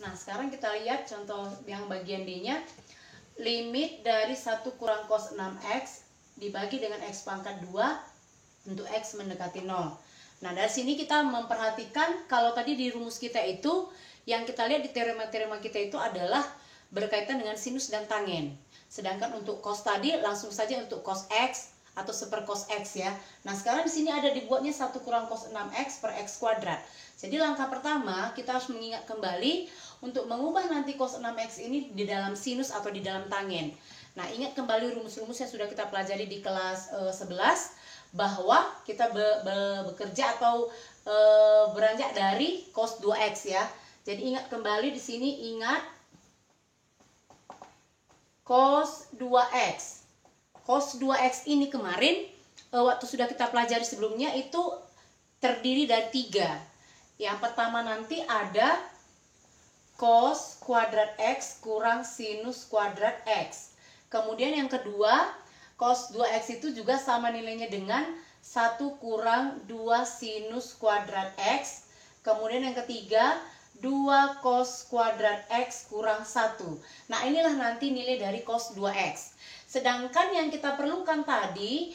Nah, sekarang kita lihat contoh yang bagian D-nya. Limit dari 1 kurang cos 6x dibagi dengan x pangkat 2 untuk x mendekati 0. Nah, dari sini kita memperhatikan kalau tadi di rumus kita itu, yang kita lihat di teorema-teorema kita itu adalah berkaitan dengan sinus dan tangen. Sedangkan untuk cos tadi langsung saja untuk cos x atau seper cos x ya. Nah, sekarang di sini ada dibuatnya 1 kurang cos 6x per x kuadrat. Jadi langkah pertama kita harus mengingat kembali untuk mengubah nanti cos 6x ini di dalam sinus atau di dalam tangen. Nah, ingat kembali rumus-rumus yang sudah kita pelajari di kelas 11 bahwa kita bekerja atau beranjak dari cos 2x ya. Jadi ingat kembali di sini, ingat cos 2x. Cos 2x ini kemarin waktu sudah kita pelajari sebelumnya itu terdiri dari 3. Yang pertama nanti ada cos kuadrat x kurang sinus kuadrat x. Kemudian yang kedua, cos 2x itu juga sama nilainya dengan 1 kurang 2 sinus kuadrat x. Kemudian yang ketiga, 2 cos kuadrat x kurang 1. Nah, inilah nanti nilai dari cos 2x. Sedangkan yang kita perlukan tadi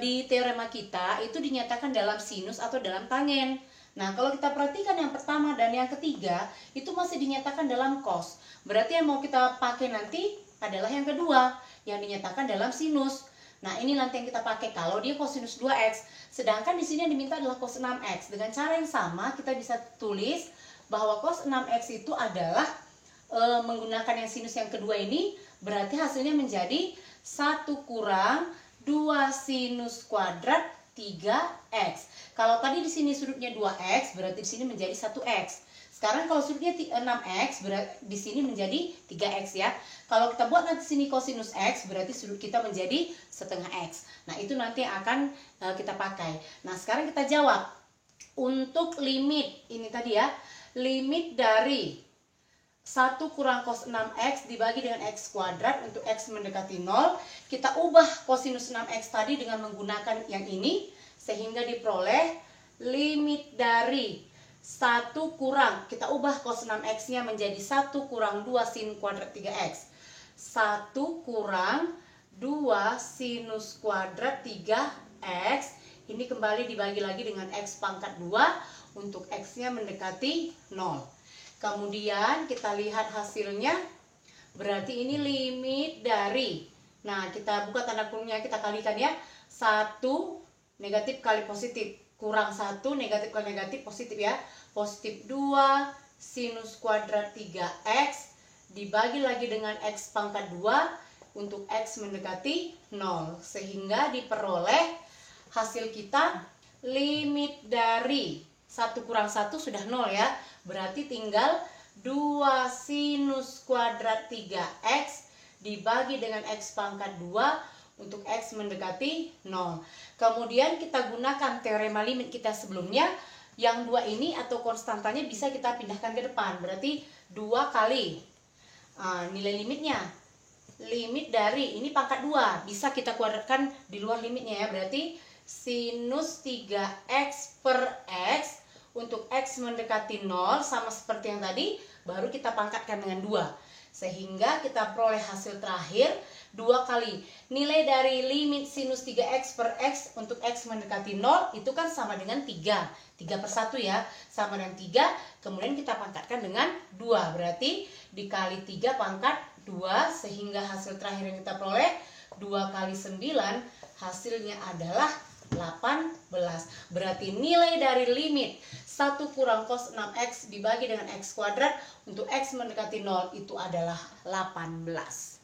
di teorema kita itu dinyatakan dalam sinus atau dalam tangen. Nah, kalau kita perhatikan yang pertama dan yang ketiga itu masih dinyatakan dalam cos. Berarti yang mau kita pakai nanti adalah yang kedua, yang dinyatakan dalam sinus. Nah, ini nanti yang kita pakai kalau dia cosinus 2x. Sedangkan di sini yang diminta adalah cos 6x. Dengan cara yang sama kita bisa tulis bahwa cos 6x itu adalah menggunakan yang sinus yang kedua ini, berarti hasilnya menjadi 1 kurang 2 sinus kuadrat 3x. Kalau tadi di sini sudutnya 2x, berarti di sini menjadi 1x. Sekarang kalau sudutnya 6x, berarti di sini menjadi 3x ya. Kalau kita buat nanti sini cosinus x, berarti sudut kita menjadi setengah x. Nah, itu nanti yang akan kita pakai. Nah, sekarang kita jawab. Untuk limit, ini tadi ya, limit dari 1 kurang cos 6x dibagi dengan x kuadrat untuk x mendekati 0. Kita ubah cosinus 6x tadi dengan menggunakan yang ini, sehingga diperoleh limit dari 1 kurang, kita ubah cos 6x nya menjadi 1 kurang 2 sin kuadrat 3x. 1 kurang 2 sinus kuadrat 3x. Ini kembali dibagi lagi dengan x pangkat 2 untuk x nya mendekati 0. Kemudian kita lihat hasilnya. Berarti ini limit dari, nah kita buka tanda kurungnya, kita kalikan ya. 1 negatif kali positif, kurang 1 negatif kali negatif positif ya. Positif 2 sinus kuadrat 3x dibagi lagi dengan x pangkat 2 untuk x mendekati 0. Sehingga diperoleh hasil kita limit dari 1 kurang 1 sudah 0 ya. Berarti tinggal 2 sinus kuadrat 3x dibagi dengan x pangkat 2 untuk x mendekati 0. Kemudian kita gunakan teorema limit kita sebelumnya. Yang 2 ini atau konstantanya bisa kita pindahkan ke depan. Berarti 2 kali nilai limitnya. Limit dari, ini pangkat 2. Bisa kita kuadratkan di luar limitnya ya. Berarti sinus 3x per x untuk x mendekati 0 sama seperti yang tadi. Baru kita pangkatkan dengan 2. Sehingga kita peroleh hasil terakhir 2 kali nilai dari limit sinus 3x per x untuk x mendekati 0 itu kan sama dengan 3. 3 per 1 ya, sama dengan 3. Kemudian kita pangkatkan dengan 2. Berarti dikali 3 pangkat 2 sehingga hasil terakhir yang kita peroleh 2 kali 9 hasilnya adalah 18. Berarti nilai dari limit 1 kurang cos 6x dibagi dengan x kuadrat untuk x mendekati 0 itu adalah 18.